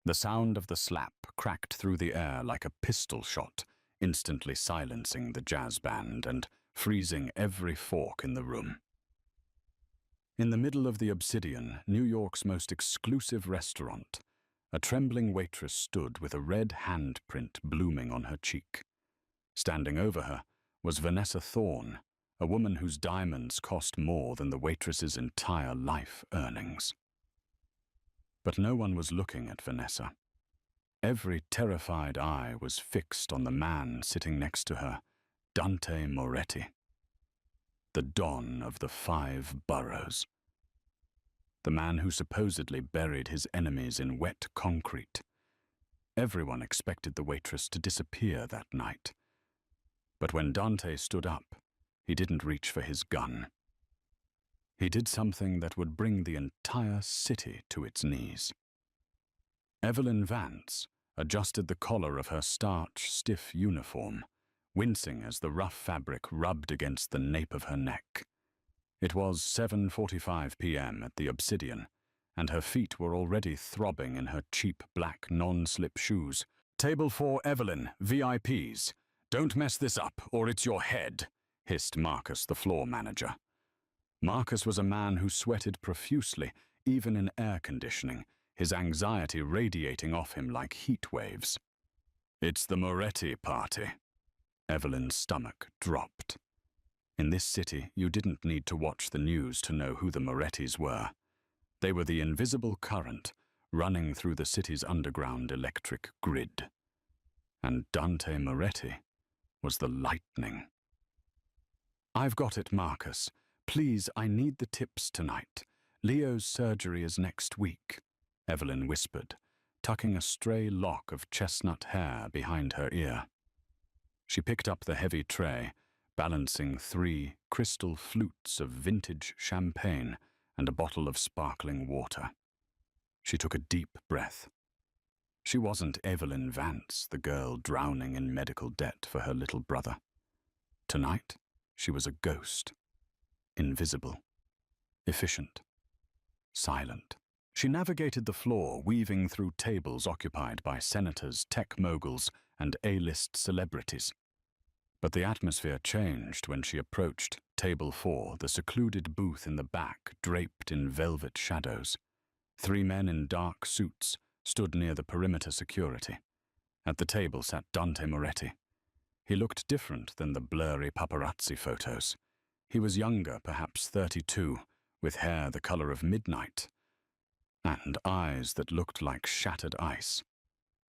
The sound of the slap cracked through the air like a pistol shot, instantly silencing the jazz band and freezing every fork in the room. In the middle of the Obsidian, New York's most exclusive restaurant, a trembling waitress stood with a red handprint blooming on her cheek. Standing over her was Vanessa Thorne, a woman whose diamonds cost more than the waitress's entire life earnings. But no one was looking at Vanessa. Every terrified eye was fixed on the man sitting next to her, Dante Moretti, the Don of the 5 boroughs. The man who supposedly buried his enemies in wet concrete. Everyone expected the waitress to disappear that night. But when Dante stood up, he didn't reach for his gun. He did something that would bring the entire city to its knees. Evelyn Vance adjusted the collar of her starch-stiff uniform, wincing as the rough fabric rubbed against the nape of her neck. It was 7:45 p.m. at the Obsidian, and her feet were already throbbing in her cheap black non-slip shoes. "Table 4, Evelyn, VIPs. Don't mess this up, or it's your head," hissed Marcus, the floor manager. Marcus was a man who sweated profusely, even in air conditioning, his anxiety radiating off him like heat waves. "It's the Moretti party." Evelyn's stomach dropped. In this city, you didn't need to watch the news to know who the Morettis were. They were the invisible current running through the city's underground electric grid. And Dante Moretti was the lightning. "I've got it, Marcus. Please, I need the tips tonight. Leo's surgery is next week," Evelyn whispered, tucking a stray lock of chestnut hair behind her ear. She picked up the heavy tray, balancing 3 crystal flutes of vintage champagne and a bottle of sparkling water. She took a deep breath. She wasn't Evelyn Vance, the girl drowning in medical debt for her little brother. Tonight, she was a ghost. Invisible. Efficient. Silent. She navigated the floor, weaving through tables occupied by senators, tech moguls, and A-list celebrities. But the atmosphere changed when she approached Table 4, the secluded booth in the back, draped in velvet shadows. 3 men in dark suits stood near the perimeter security. At the table sat Dante Moretti. He looked different than the blurry paparazzi photos. He was younger, perhaps 32, with hair the color of midnight, and eyes that looked like shattered ice.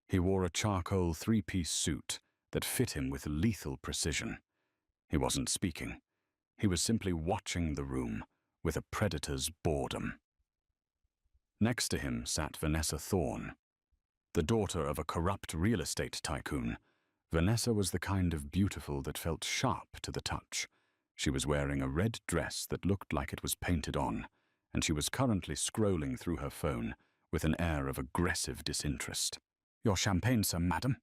He wore a charcoal 3-piece suit that fit him with lethal precision. He wasn't speaking. He was simply watching the room with a predator's boredom. Next to him sat Vanessa Thorne. The daughter of a corrupt real estate tycoon, Vanessa was the kind of beautiful that felt sharp to the touch. She was wearing a red dress that looked like it was painted on, and she was currently scrolling through her phone with an air of aggressive disinterest. "Your champagne, sir, madam,"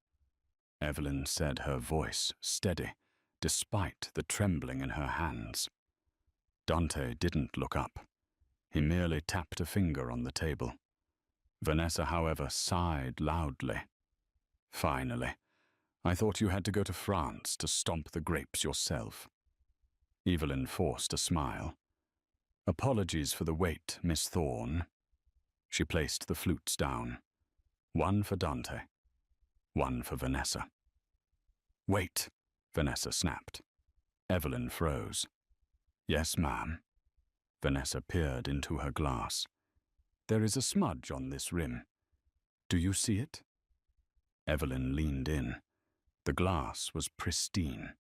Evelyn said, her voice steady, despite the trembling in her hands. Dante didn't look up. He merely tapped a finger on the table. Vanessa, however, sighed loudly. "Finally. I thought you had to go to France to stomp the grapes yourself." Evelyn forced a smile. "Apologies for the wait, Miss Thorne." She placed the flutes down. 1 for Dante. 1 for Vanessa. "Wait," Vanessa snapped. Evelyn froze. "Yes, ma'am." Vanessa peered into her glass. "There is a smudge on this rim. Do you see it?" Evelyn leaned in. The glass was pristine.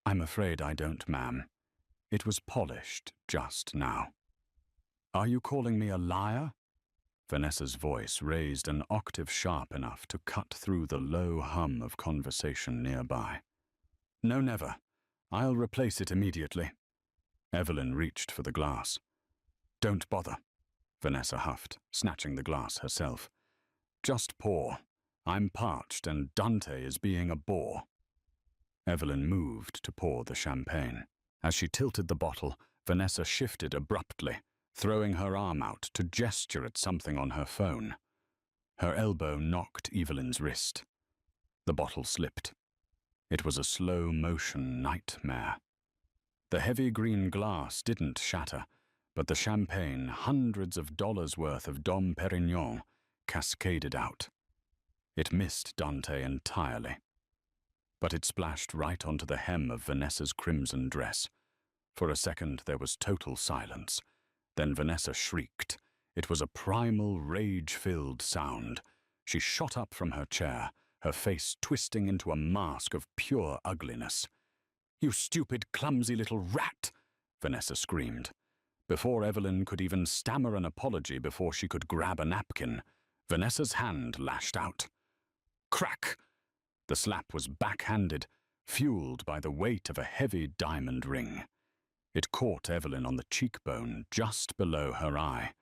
I'm afraid I don't, ma'am. It was polished just now." "Are you calling me a liar?" Vanessa's voice raised an octave sharp enough to cut through the low hum of conversation nearby. "No, never. I'll replace it immediately." Evelyn reached for the glass. "Don't bother," Vanessa huffed, snatching the glass herself. "Just pour. I'm parched and Dante is being a bore." Evelyn moved to pour the champagne. As she tilted the bottle, Vanessa shifted abruptly, throwing her arm out to gesture at something on her phone. Her elbow knocked Evelyn's wrist. The bottle slipped. It was a slow-motion nightmare. The heavy green glass didn't shatter, but the champagne, hundreds of dollars worth of Dom Perignon, cascaded out. It missed Dante entirely. But it splashed right onto the hem of Vanessa's crimson dress. For a second there was total silence. Then Vanessa shrieked. It was a primal, rage-filled sound. She shot up from her chair, her face twisting into a mask of pure ugliness. "You stupid, clumsy little rat!" Vanessa screamed. Before Evelyn could even stammer an apology before she could grab a napkin, Vanessa's hand lashed out. Crack! The slap was backhanded, fueled by the weight of a heavy diamond ring. It caught Evelyn on the cheekbone just below her eye.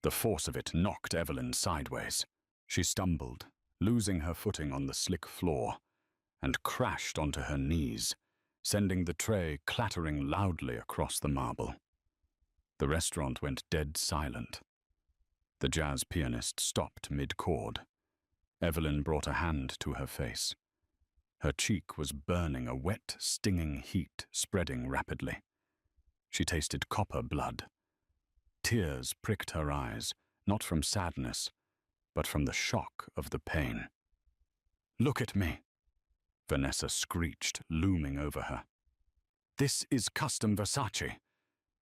The force of it knocked Evelyn sideways. She stumbled, losing her footing on the slick floor, and crashed onto her knees, sending the tray clattering loudly across the marble. The restaurant went dead silent. The jazz pianist stopped mid-chord. Evelyn brought a hand to her face. Her cheek was burning, a wet, stinging heat spreading rapidly. She tasted copper blood. Tears pricked her eyes, not from sadness, but from the shock of the pain. "Look at me," Vanessa screeched, looming over her. "This is custom Versace.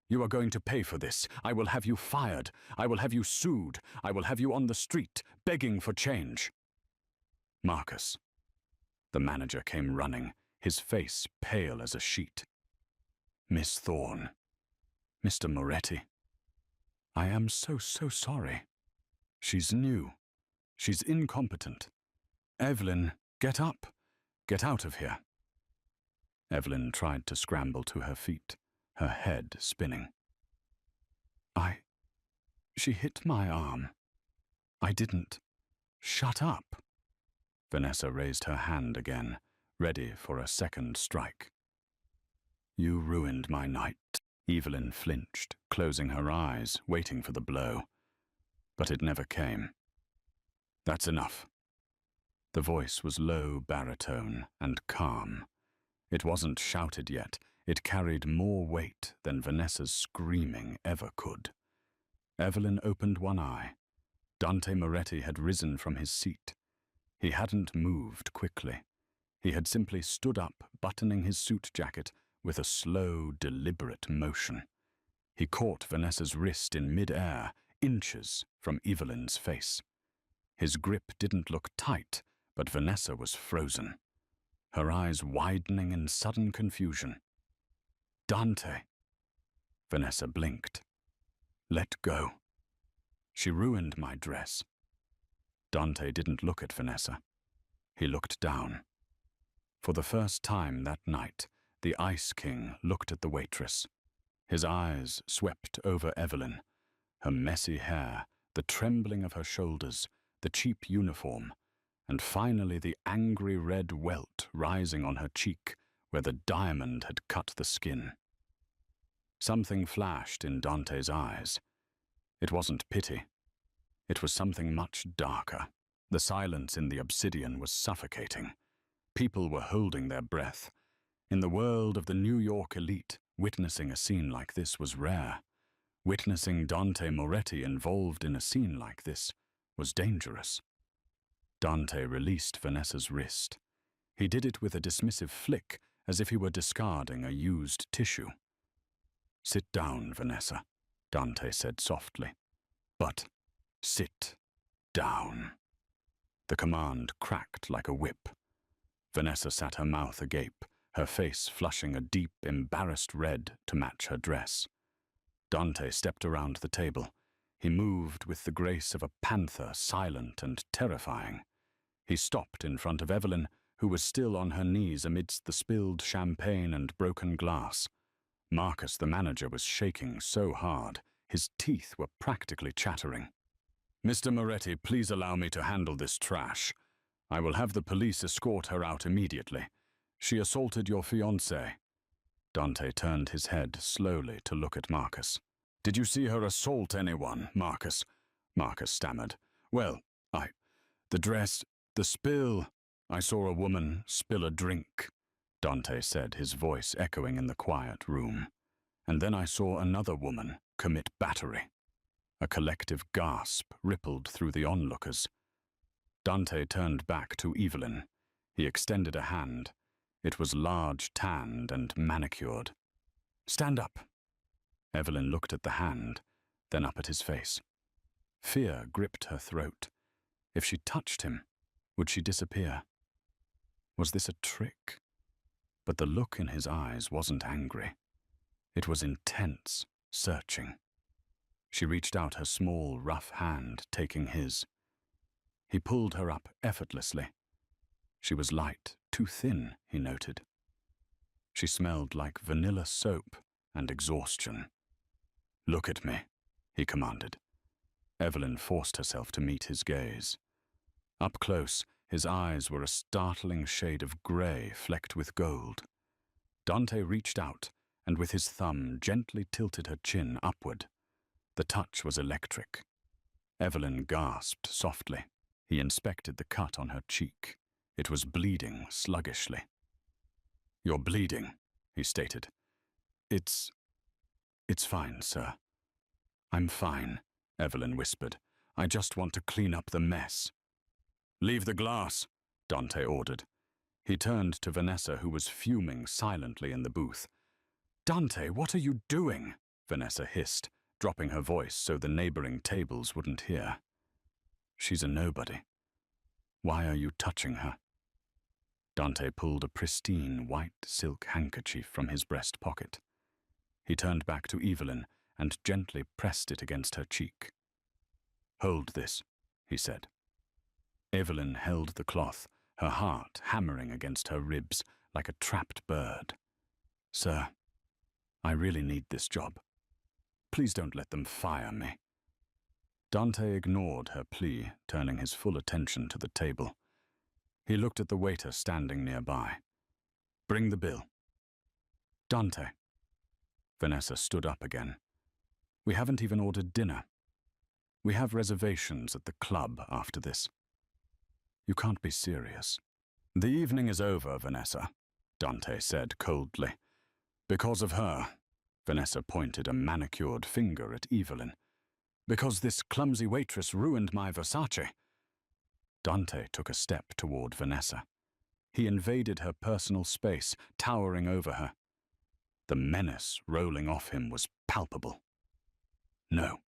You are going to pay for this. I will have you fired. I will have you sued. I will have you on the street, begging for change." Marcus. The manager came running, his face pale as a sheet. "Miss Thorne. Mr. Moretti. I am so sorry. She's new. She's incompetent. Evelyn, get up. Get out of here." Evelyn tried to scramble to her feet, her head spinning. She hit my arm. I didn't. Shut up." Vanessa raised her hand again, ready for a second strike. "You ruined my night." Evelyn flinched, closing her eyes, waiting for the blow. But it never came. "That's enough." The voice was low baritone and calm. It wasn't shouted yet. It carried more weight than Vanessa's screaming ever could. Evelyn opened one eye. Dante Moretti had risen from his seat. He hadn't moved quickly. He had simply stood up, buttoning his suit jacket with a slow, deliberate motion. He caught Vanessa's wrist in mid-air, inches from Evelyn's face. His grip didn't look tight, but Vanessa was frozen, her eyes widening in sudden confusion. "Dante." Vanessa blinked. "Let go. She ruined my dress." Dante didn't look at Vanessa. He looked down. For the first time that night, the Ice King looked at the waitress. His eyes swept over Evelyn, her messy hair, the trembling of her shoulders, the cheap uniform, and finally the angry red welt rising on her cheek where the diamond had cut the skin. Something flashed in Dante's eyes. It wasn't pity. It was something much darker. The silence in the obsidian was suffocating. People were holding their breath. In the world of the New York elite, witnessing a scene like this was rare. Witnessing Dante Moretti involved in a scene like this was dangerous. Dante released Vanessa's wrist. He did it with a dismissive flick, as if he were discarding a used tissue. "Sit down, Vanessa," Dante said softly. "But sit down." The command cracked like a whip. Vanessa sat her mouth agape, her face flushing a deep, embarrassed red to match her dress. Dante stepped around the table. He moved with the grace of a panther, silent and terrifying. He stopped in front of Evelyn, who was still on her knees amidst the spilled champagne and broken glass. Marcus, the manager, was shaking so hard, his teeth were practically chattering. "Mr. Moretti, please allow me to handle this trash. I will have the police escort her out immediately. She assaulted your fiancée." Dante turned his head slowly to look at Marcus. Did you see her assault anyone, Marcus? Marcus stammered. Well, the dress, the spill. I saw a woman spill a drink, Dante said, his voice echoing in the quiet room. And then I saw another woman commit battery. A collective gasp rippled through the onlookers. Dante turned back to Evelyn. He extended a hand. It was large, tanned, and manicured. Stand up. Evelyn looked at the hand, then up at his face. Fear gripped her throat. If she touched him, would she disappear? Was this a trick? But the look in his eyes wasn't angry. It was intense, searching. She reached out her small, rough hand, taking his. He pulled her up effortlessly. She was light, too thin, he noted. She smelled like vanilla soap and exhaustion. Look at me, he commanded. Evelyn forced herself to meet his gaze. Up close, his eyes were a startling shade of grey flecked with gold. Dante reached out and with his thumb gently tilted her chin upward. The touch was electric. Evelyn gasped softly. He inspected the cut on her cheek. It was bleeding sluggishly. You're bleeding, he stated. It's fine, sir. I'm fine, Evelyn whispered. I just want to clean up the mess. Leave the glass, Dante ordered. He turned to Vanessa, who was fuming silently in the booth. Dante, what are you doing? Vanessa hissed, dropping her voice so the neighboring tables wouldn't hear. She's a nobody. Why are you touching her? Dante pulled a pristine white silk handkerchief from his breast pocket. He turned back to Evelyn and gently pressed it against her cheek. Hold this, he said. Evelyn held the cloth, her heart hammering against her ribs like a trapped bird. Sir, I really need this job. Please don't let them fire me. Dante ignored her plea, turning his full attention to the table. He looked at the waiter standing nearby. Bring the bill. Dante. Vanessa stood up again. We haven't even ordered dinner. We have reservations at the club after this. You can't be serious. The evening is over, Vanessa, Dante said coldly. Because of her, Vanessa pointed a manicured finger at Evelyn. Because this clumsy waitress ruined my Versace. Dante took a step toward Vanessa. He invaded her personal space, towering over her. The menace rolling off him was palpable. No,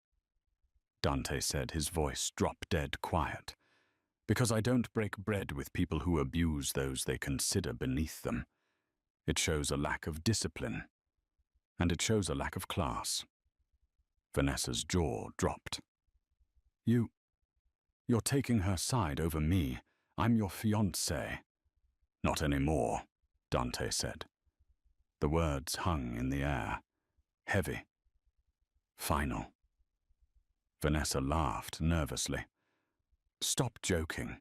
Dante said, his voice drop-dead quiet. Because I don't break bread with people who abuse those they consider beneath them. It shows a lack of discipline, and it shows a lack of class. Vanessa's jaw dropped. You're taking her side over me. I'm your fiancée. Not anymore, Dante said. The words hung in the air, heavy, final. Vanessa laughed nervously. Stop joking.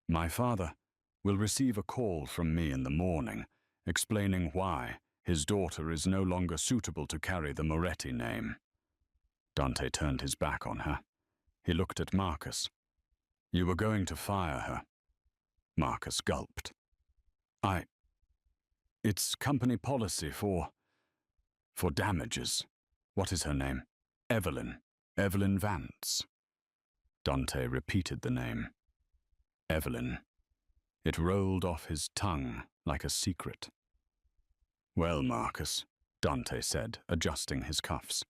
My father will receive a call from me in the morning, explaining why his daughter is no longer suitable to carry the Moretti name. Dante turned his back on her. He looked at Marcus. You were going to fire her. Marcus gulped. It's company policy for damages. What is her name? Evelyn Vance. Dante repeated the name. Evelyn. It rolled off his tongue like a secret. Well, Marcus, Dante said, adjusting his cuffs,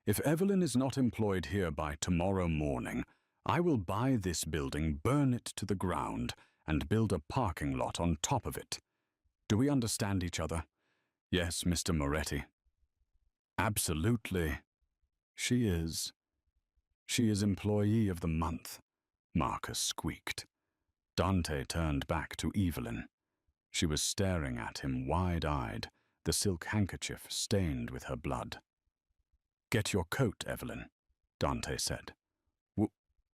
if Evelyn is not employed here by tomorrow morning, I will buy this building, burn it to the ground, and build a parking lot on top of it. Do we understand each other? Yes, Mr. Moretti. Absolutely. She is employee of the month, Marcus squeaked. Dante turned back to Evelyn. She was staring at him wide-eyed, the silk handkerchief stained with her blood. Get your coat, Evelyn, Dante said.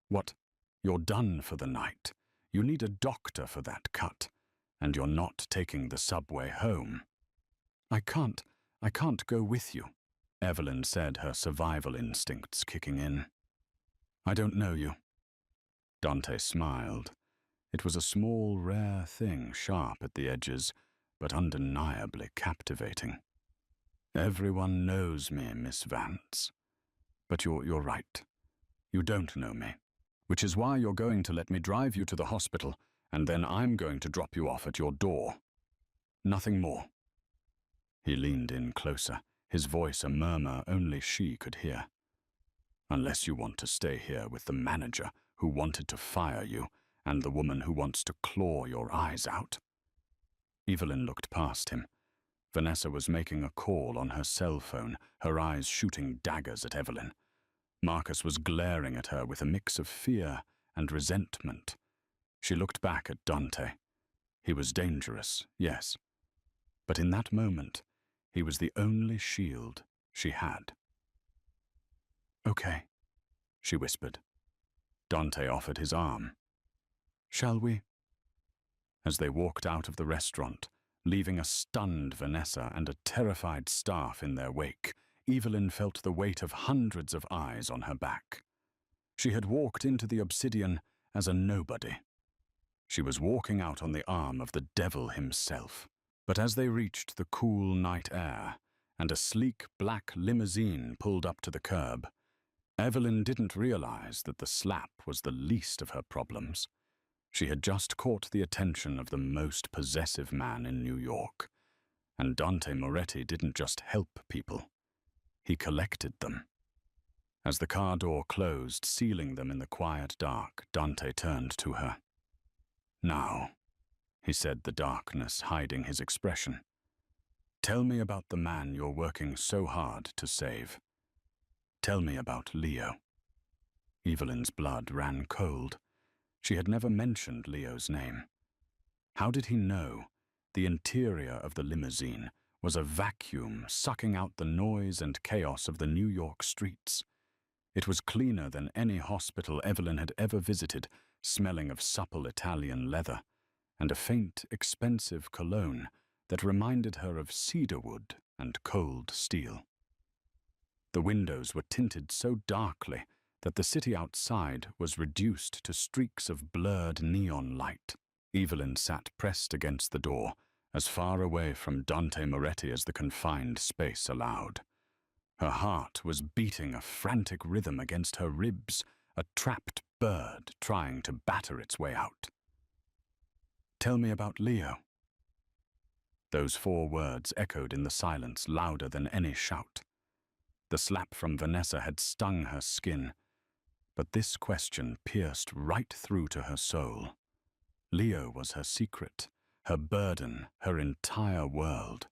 What? You're done for the night. You need a doctor for that cut, and you're not taking the subway home. I can't go with you, Evelyn said, her survival instincts kicking in. I don't know you. Dante smiled. It was a small, rare thing, sharp at the edges, but undeniably captivating. Everyone knows me, Miss Vance. But you're right. You don't know me. Which is why you're going to let me drive you to the hospital, and then I'm going to drop you off at your door. Nothing more. He leaned in closer, his voice a murmur only she could hear. Unless you want to stay here with the manager who wanted to fire you and the woman who wants to claw your eyes out. Evelyn looked past him. Vanessa was making a call on her cell phone, her eyes shooting daggers at Evelyn. Marcus was glaring at her with a mix of fear and resentment. She looked back at Dante. He was dangerous, yes. But in that moment, he was the only shield she had. Okay, she whispered. Dante offered his arm. Shall we? As they walked out of the restaurant, leaving a stunned Vanessa and a terrified staff in their wake, Evelyn felt the weight of hundreds of eyes on her back. She had walked into the obsidian as a nobody. She was walking out on the arm of the devil himself. But as they reached the cool night air, and a sleek black limousine pulled up to the curb, Evelyn didn't realize that the slap was the least of her problems. She had just caught the attention of the most possessive man in New York, and Dante Moretti didn't just help people. He collected them. As the car door closed, sealing them in the quiet dark, Dante turned to her. Now, he said, the darkness hiding his expression. Tell me about the man you're working so hard to save. Tell me about Leo. Evelyn's blood ran cold. She had never mentioned Leo's name. How did he know the interior of the limousine was a vacuum sucking out the noise and chaos of the New York streets? It was cleaner than any hospital Evelyn had ever visited, smelling of supple Italian leather, and a faint, expensive cologne that reminded her of cedarwood and cold steel. The windows were tinted so darkly that the city outside was reduced to streaks of blurred neon light. Evelyn sat pressed against the door, as far away from Dante Moretti as the confined space allowed. Her heart was beating a frantic rhythm against her ribs, a trapped bird trying to batter its way out. Tell me about Leo. Those 4 words echoed in the silence louder than any shout. The slap from Vanessa had stung her skin, but this question pierced right through to her soul. Leo was her secret, her burden, her entire world.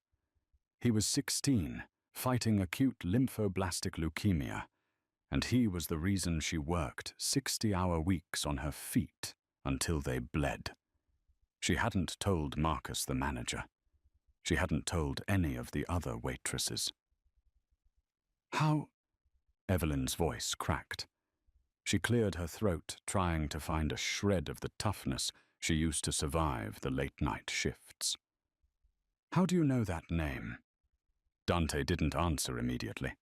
He was 16, fighting acute lymphoblastic leukemia, and he was the reason she worked 60-hour weeks on her feet until they bled. She hadn't told Marcus, the manager. She hadn't told any of the other waitresses. How? Evelyn's voice cracked. She cleared her throat, trying to find a shred of the toughness she used to survive the late-night shifts. How do you know that name? Dante didn't answer immediately.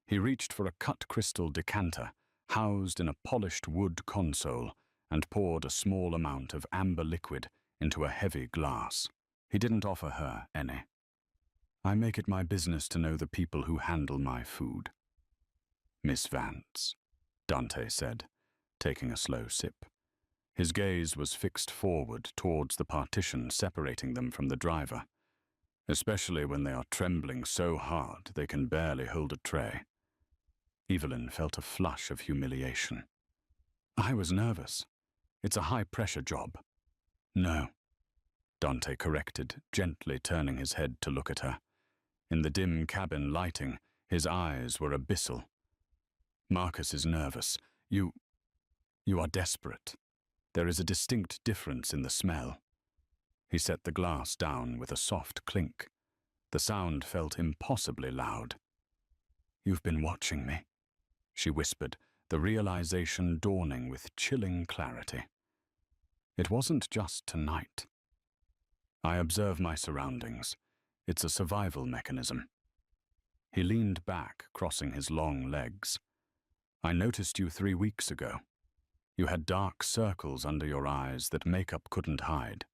He reached for a cut crystal decanter, housed in a polished wood console, and poured a small amount of amber liquid into a heavy glass. He didn't offer her any. I make it my business to know the people who handle my food. Miss Vance, Dante said, taking a slow sip. His gaze was fixed forward towards the partition separating them from the driver, especially when they are trembling so hard they can barely hold a tray. Evelyn felt a flush of humiliation. I was nervous. It's a high-pressure job. No, Dante corrected, gently turning his head to look at her. In the dim cabin lighting, his eyes were abyssal. Marcus is nervous. You are desperate. There is a distinct difference in the smell. He set the glass down with a soft clink. The sound felt impossibly loud. You've been watching me, she whispered, the realization dawning with chilling clarity. It wasn't just tonight. I observe my surroundings. It's a survival mechanism. He leaned back, crossing his long legs. I noticed you 3 weeks ago. You had dark circles under your eyes that makeup couldn't hide.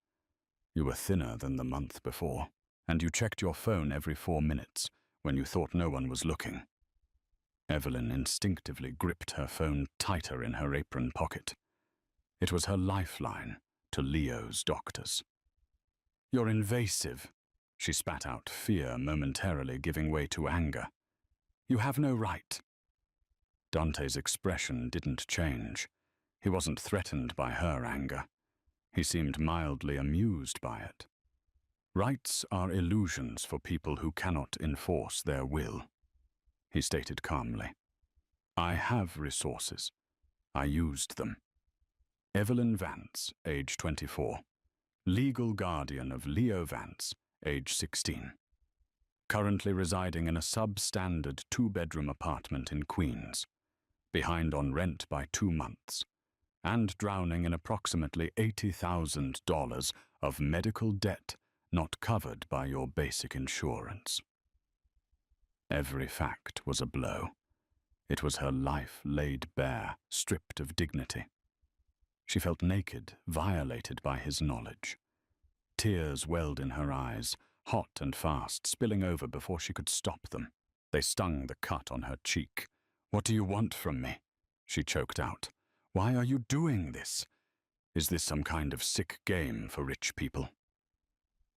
You were thinner than the month before, and you checked your phone every 4 minutes when you thought no one was looking. Evelyn instinctively gripped her phone tighter in her apron pocket. It was her lifeline to Leo's doctors. "You're invasive," she spat out, fear momentarily giving way to anger. "You have no right." Dante's expression didn't change. He wasn't threatened by her anger. He seemed mildly amused by it. "Rights are illusions for people who cannot enforce their will," he stated calmly. "I have resources. I used them." Evelyn Vance, age 24. Legal guardian of Leo Vance, age 16. Currently residing in a substandard 2-bedroom apartment in Queens. Behind on rent by 2 months. And drowning in approximately $80,000 of medical debt not covered by your basic insurance. Every fact was a blow. It was her life laid bare, stripped of dignity. She felt naked, violated by his knowledge. Tears welled in her eyes, hot and fast, spilling over before she could stop them. They stung the cut on her cheek. "What do you want from me?" she choked out. "Why are you doing this? Is this some kind of sick game for rich people?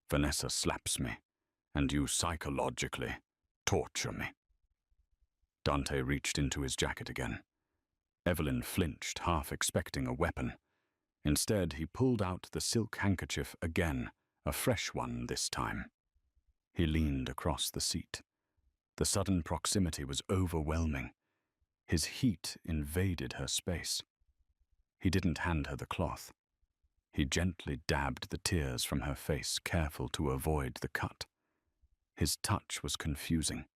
Vanessa slaps me, and you psychologically torture me." Dante reached into his jacket again. Evelyn flinched, half expecting a weapon. Instead, he pulled out the silk handkerchief again, a fresh one this time. He leaned across the seat. The sudden proximity was overwhelming. His heat invaded her space. He didn't hand her the cloth. He gently dabbed the tears from her face, careful to avoid the cut. His touch was confusing.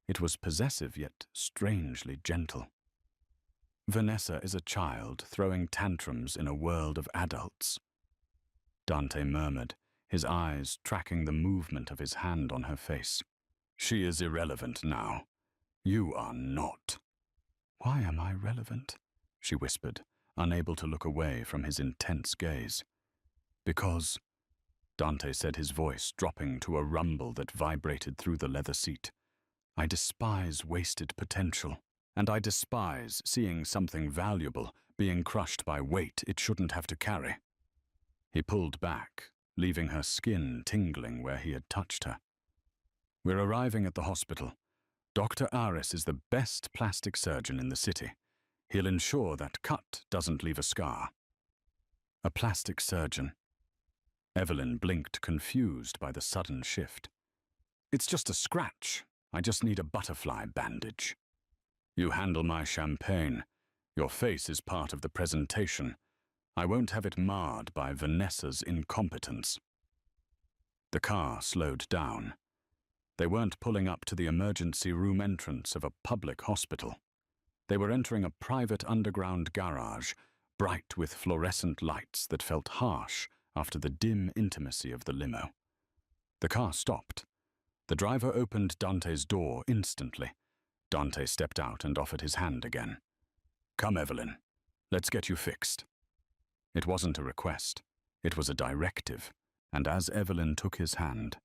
It was possessive yet strangely gentle. "Vanessa is a child throwing tantrums in a world of adults," Dante murmured, his eyes tracking the movement of his hand on her face. "She is irrelevant now. You are not." "Why am I relevant?" she whispered, unable to look away from his intense gaze. "Because," Dante said, his voice dropping to a rumble that vibrated through the leather seat, "I despise wasted potential, and I despise seeing something valuable being crushed by weight it shouldn't have to carry." He pulled back, leaving her skin tingling where he had touched her. "We're arriving at the hospital. Dr. Aris is the best plastic surgeon in the city. He'll ensure that cut doesn't leave a scar." "A plastic surgeon?" Evelyn blinked, confused by the sudden shift. "It's just a scratch. I just need a butterfly bandage." "You handle my champagne. Your face is part of the presentation. I won't have it marred by Vanessa's incompetence." The car slowed down. They weren't pulling up to the emergency room entrance of a public hospital. They were entering a private underground garage, bright with fluorescent lights that felt harsh after the dim intimacy of the limo. The car stopped. The driver opened Dante's door instantly. Dante stepped out and offered his hand again. "Come, Evelyn. Let's get you fixed." It wasn't a request. It was a directive, and as Evelyn took his hand,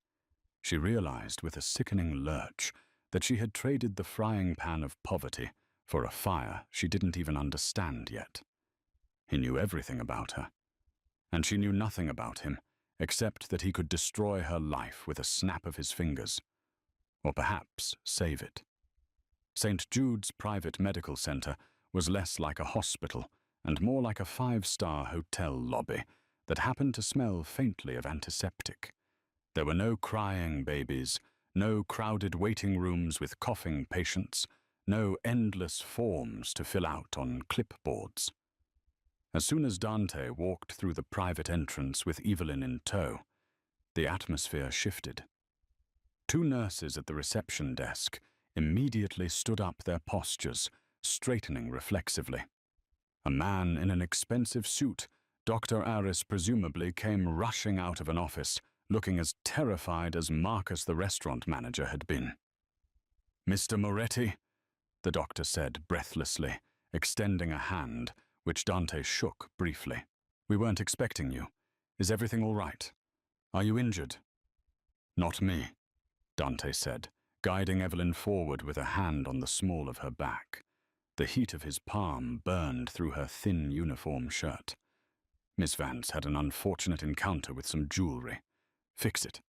she realized with a sickening lurch that she had traded the frying pan of poverty for a fire she didn't even understand yet. He knew everything about her, and she knew nothing about him except that he could destroy her life with a snap of his fingers, or perhaps save it. St. Jude's private medical center was less like a hospital and more like a 5-star hotel lobby that happened to smell faintly of antiseptic. There were no crying babies, no crowded waiting rooms with coughing patients, no endless forms to fill out on clipboards. As soon as Dante walked through the private entrance with Evelyn in tow, the atmosphere shifted. 2 nurses at the reception desk immediately stood up their postures, straightening reflexively. A man in an expensive suit, Dr. Aris presumably came rushing out of an office, looking as terrified as Marcus the restaurant manager had been. Mr. Moretti, the doctor said breathlessly, extending a hand, which Dante shook briefly. We weren't expecting you. Is everything all right? Are you injured? Not me, Dante said, guiding Evelyn forward with a hand on the small of her back. The heat of his palm burned through her thin uniform shirt. Miss Vance had an unfortunate encounter with some jewelry. Fix it.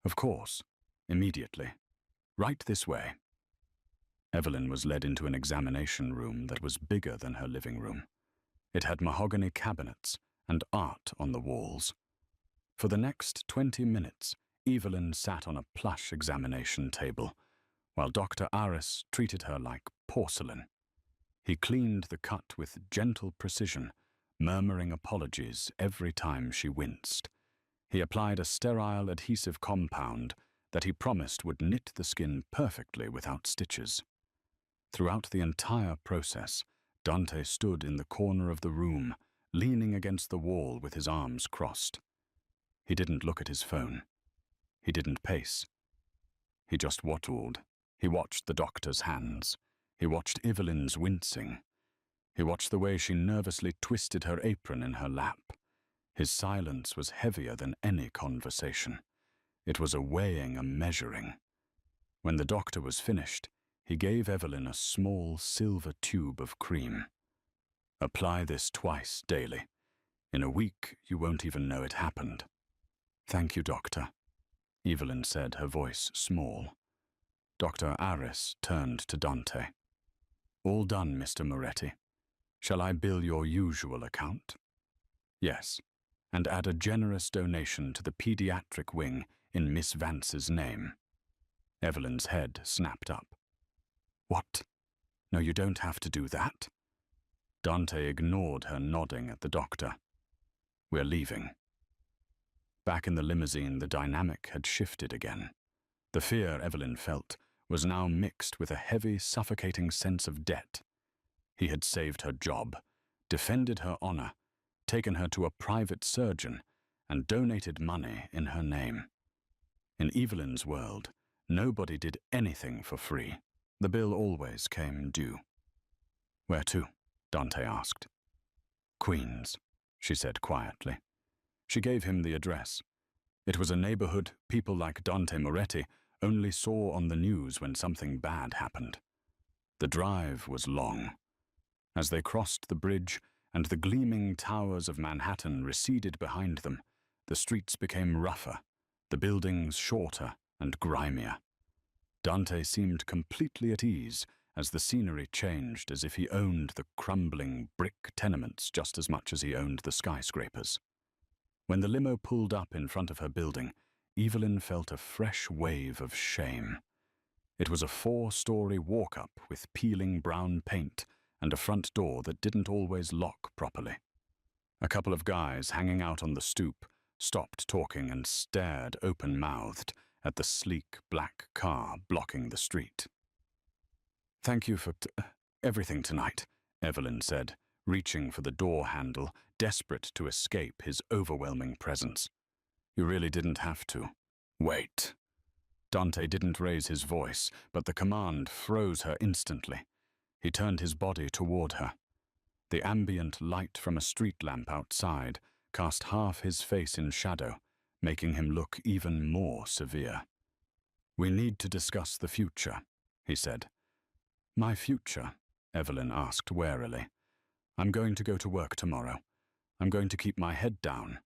Of course. Immediately. Right this way. Evelyn was led into an examination room that was bigger than her living room. It had mahogany cabinets and art on the walls. For the next 20 minutes, Evelyn sat on a plush examination table, while Dr. Aris treated her like porcelain. He cleaned the cut with gentle precision, murmuring apologies every time she winced. He applied a sterile adhesive compound that he promised would knit the skin perfectly without stitches. Throughout the entire process, Dante stood in the corner of the room, leaning against the wall with his arms crossed. He didn't look at his phone. He didn't pace. He just waddled. He watched the doctor's hands. He watched Evelyn's wincing. He watched the way she nervously twisted her apron in her lap. His silence was heavier than any conversation. It was a weighing, a measuring. When the doctor was finished, he gave Evelyn a small silver tube of cream. Apply this twice daily. In a week, you won't even know it happened. Thank you, Doctor, Evelyn said, her voice small. Dr. Aris turned to Dante. All done, Mr. Moretti. Shall I bill your usual account? Yes, and add a generous donation to the pediatric wing in Miss Vance's name. Evelyn's head snapped up. What? No, you don't have to do that. Dante ignored her nodding at the doctor. We're leaving. Back in the limousine, the dynamic had shifted again. The fear Evelyn felt was now mixed with a heavy, suffocating sense of debt. He had saved her job, defended her honor, taken her to a private surgeon, and donated money in her name. In Evelyn's world, nobody did anything for free. The bill always came due. Where to? Dante asked. Queens, she said quietly. She gave him the address. It was a neighborhood people like Dante Moretti only saw on the news when something bad happened. The drive was long. As they crossed the bridge and the gleaming towers of Manhattan receded behind them, the streets became rougher, the buildings shorter and grimier. Dante seemed completely at ease as the scenery changed, as if he owned the crumbling brick tenements just as much as he owned the skyscrapers. When the limo pulled up in front of her building, Evelyn felt a fresh wave of shame. It was a 4-story walk-up with peeling brown paint and a front door that didn't always lock properly. A couple of guys hanging out on the stoop stopped talking and stared open-mouthed at the sleek black car blocking the street. Thank you for everything tonight, Evelyn said, reaching for the door handle, desperate to escape his overwhelming presence. You really didn't have to. Wait. Dante didn't raise his voice, but the command froze her instantly. He turned his body toward her. The ambient light from a street lamp outside cast half his face in shadow, making him look even more severe. We need to discuss the future, he said. My future? Evelyn asked warily. I'm going to go to work tomorrow. I'm going to keep my head down.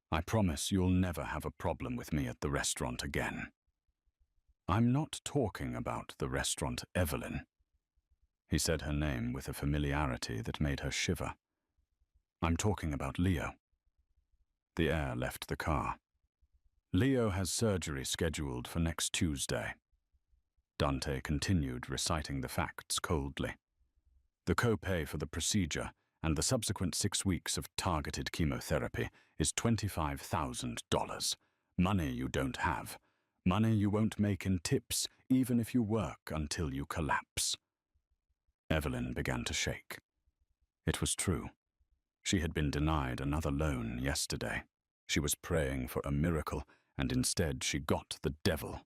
I promise you'll never have a problem with me at the restaurant again. I'm not talking about the restaurant Evelyn. He said her name with a familiarity that made her shiver. I'm talking about Leo. The air left the car. Leo has surgery scheduled for next Tuesday. Dante continued reciting the facts coldly. The copay for the procedure and the subsequent 6 weeks of targeted chemotherapy is $25,000. Money you don't have. Money you won't make in tips, even if you work until you collapse. Evelyn began to shake. It was true. She had been denied another loan yesterday. She was praying for a miracle, and instead she got the devil.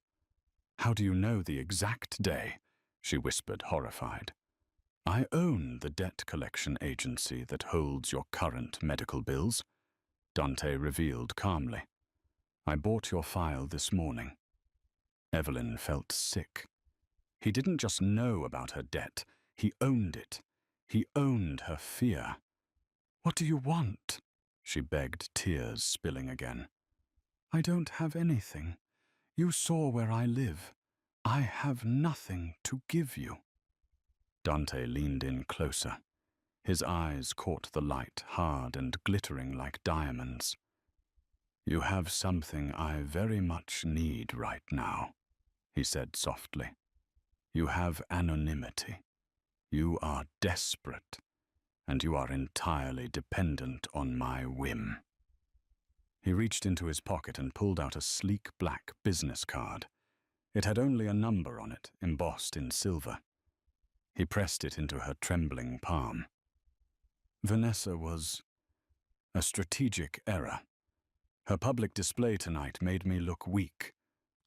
How do you know the exact day? She whispered, horrified. I own the debt collection agency that holds your current medical bills, Dante revealed calmly. I bought your file this morning. Evelyn felt sick. He didn't just know about her debt, he owned it. He owned her fear. What do you want? She begged, tears spilling again. I don't have anything. You saw where I live. I have nothing to give you. Dante leaned in closer. His eyes caught the light, hard and glittering like diamonds. You have something I very much need right now, he said softly. You have anonymity. You are desperate, and you are entirely dependent on my whim. He reached into his pocket and pulled out a sleek black business card. It had only a number on it, embossed in silver. He pressed it into her trembling palm. Vanessa was a strategic error. Her public display tonight made me look weak,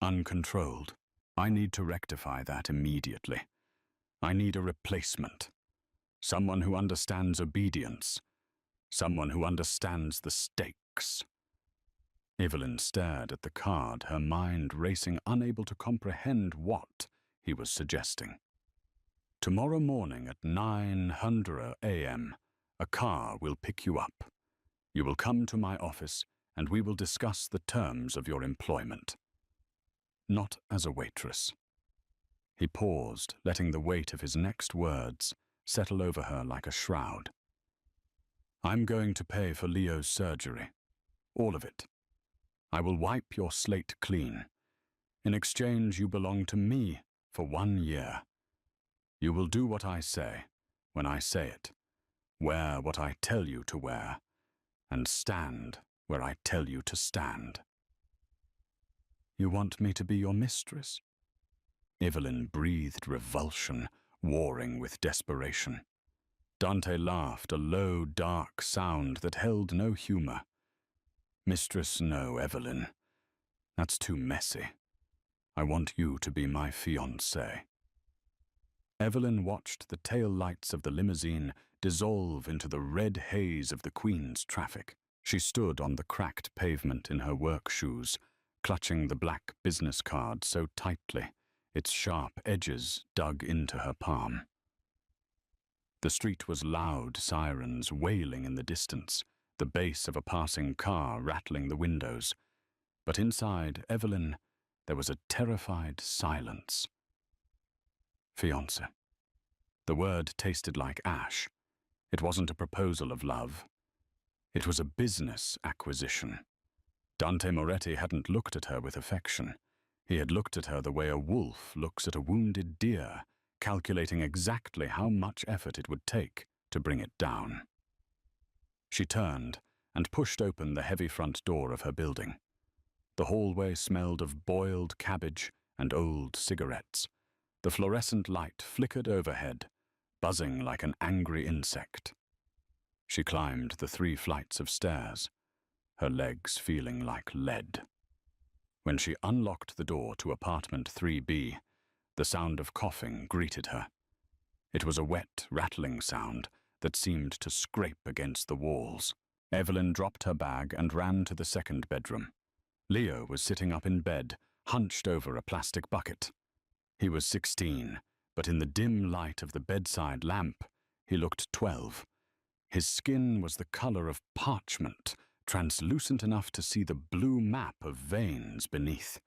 uncontrolled. I need to rectify that immediately. I need a replacement. Someone who understands obedience. Someone who understands the stakes. Evelyn stared at the card, her mind racing, unable to comprehend what he was suggesting. Tomorrow morning at 9:00 a.m., a car will pick you up. You will come to my office and we will discuss the terms of your employment. Not as a waitress. He paused, letting the weight of his next words settle over her like a shroud. I'm going to pay for Leo's surgery. All of it. I will wipe your slate clean. In exchange, you belong to me for 1 year. You will do what I say, when I say it, wear what I tell you to wear, and stand where I tell you to stand. You want me to be your mistress? Evelyn breathed revulsion, warring with desperation. Dante laughed, a low, dark sound that held no humor. Mistress, no, Evelyn. That's too messy. I want you to be my fiancée. Evelyn watched the tail lights of the limousine dissolve into the red haze of the Queen's traffic. She stood on the cracked pavement in her work shoes, clutching the black business card so tightly, its sharp edges dug into her palm. The street was loud, sirens wailing in the distance, the bass of a passing car rattling the windows. But inside Evelyn, there was a terrified silence. Fiancé. The word tasted like ash. It wasn't a proposal of love. It was a business acquisition. Dante Moretti hadn't looked at her with affection. He had looked at her the way a wolf looks at a wounded deer, calculating exactly how much effort it would take to bring it down. She turned and pushed open the heavy front door of her building. The hallway smelled of boiled cabbage and old cigarettes. The fluorescent light flickered overhead, buzzing like an angry insect. She climbed the 3 flights of stairs, her legs feeling like lead. When she unlocked the door to apartment 3B, the sound of coughing greeted her. It was a wet, rattling sound that seemed to scrape against the walls. Evelyn dropped her bag and ran to the second bedroom. Leo was sitting up in bed, hunched over a plastic bucket. He was 16, but in the dim light of the bedside lamp, he looked 12. His skin was the color of parchment, translucent enough to see the blue map of veins beneath.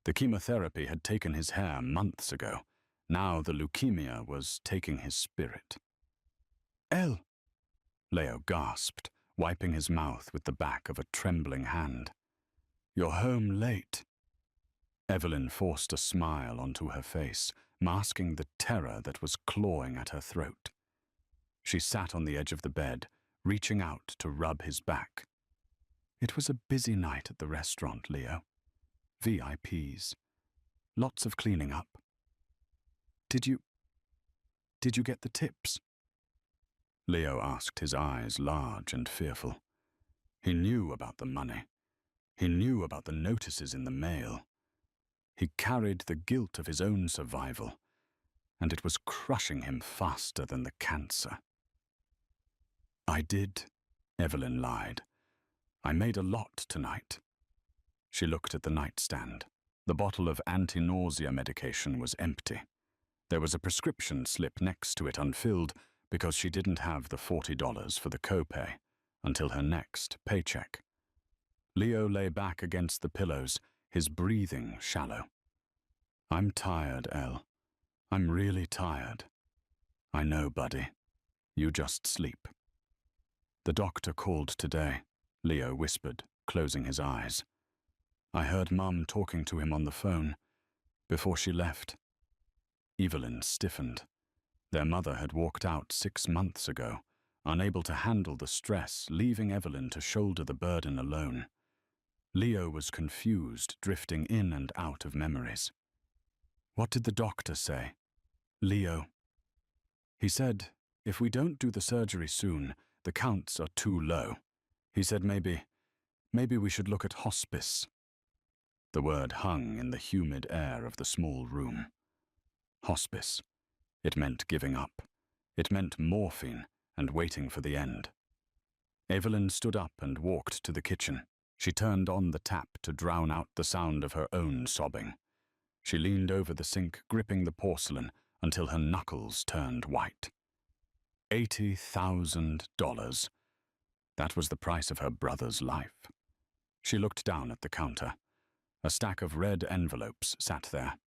The chemotherapy had taken his hair months ago. Now the leukemia was taking his spirit. "Elle!" Leo gasped, wiping his mouth with the back of a trembling hand. "You're home late." Evelyn forced a smile onto her face, masking the terror that was clawing at her throat. She sat on the edge of the bed, reaching out to rub his back. "It was a busy night at the restaurant, Leo. VIPs. Lots of cleaning up. Did you get the tips?" Leo asked, his eyes large and fearful. He knew about the money. He knew about the notices in the mail. He carried the guilt of his own survival, and it was crushing him faster than the cancer. "I did," Evelyn lied. "I made a lot tonight." She looked at the nightstand. The bottle of anti-nausea medication was empty. There was a prescription slip next to it unfilled because she didn't have the $40 for the copay until her next paycheck. Leo lay back against the pillows, his breathing shallow. "I'm tired, Elle. I'm really tired." "I know, buddy. You just sleep." "The doctor called today," Leo whispered, closing his eyes. "I heard Mum talking to him on the phone before she left." Evelyn stiffened. Their mother had walked out 6 months ago, unable to handle the stress, leaving Evelyn to shoulder the burden alone. Leo was confused, drifting in and out of memories. "What did the doctor say?" "Leo." "He said, if we don't do the surgery soon, the counts are too low. He said maybe we should look at hospice." The word hung in the humid air of the small room. Hospice. It meant giving up. It meant morphine and waiting for the end. Evelyn stood up and walked to the kitchen. She turned on the tap to drown out the sound of her own sobbing. She leaned over the sink, gripping the porcelain until her knuckles turned white. $80,000. That was the price of her brother's life. She looked down at the counter. A stack of red envelopes sat there.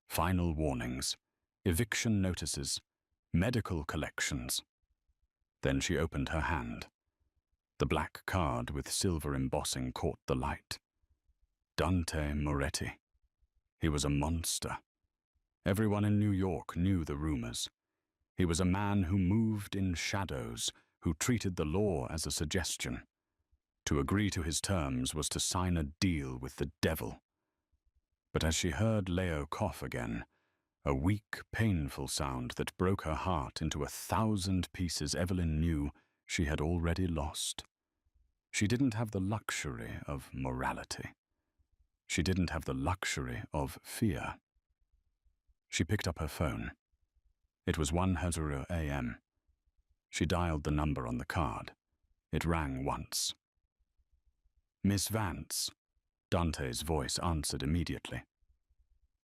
Final warnings, eviction notices, medical collections. Then she opened her hand. The black card with silver embossing caught the light. Dante Moretti. He was a monster. Everyone in New York knew the rumors. He was a man who moved in shadows, who treated the law as a suggestion. To agree to his terms was to sign a deal with the devil. But as she heard Leo cough again, a weak, painful sound that broke her heart into 1,000 pieces, Evelyn knew she had already lost. She didn't have the luxury of morality. She didn't have the luxury of fear. She picked up her phone. It was 1:00 a.m. She dialed the number on the card. It rang once. "Miss Vance." Dante's voice answered immediately.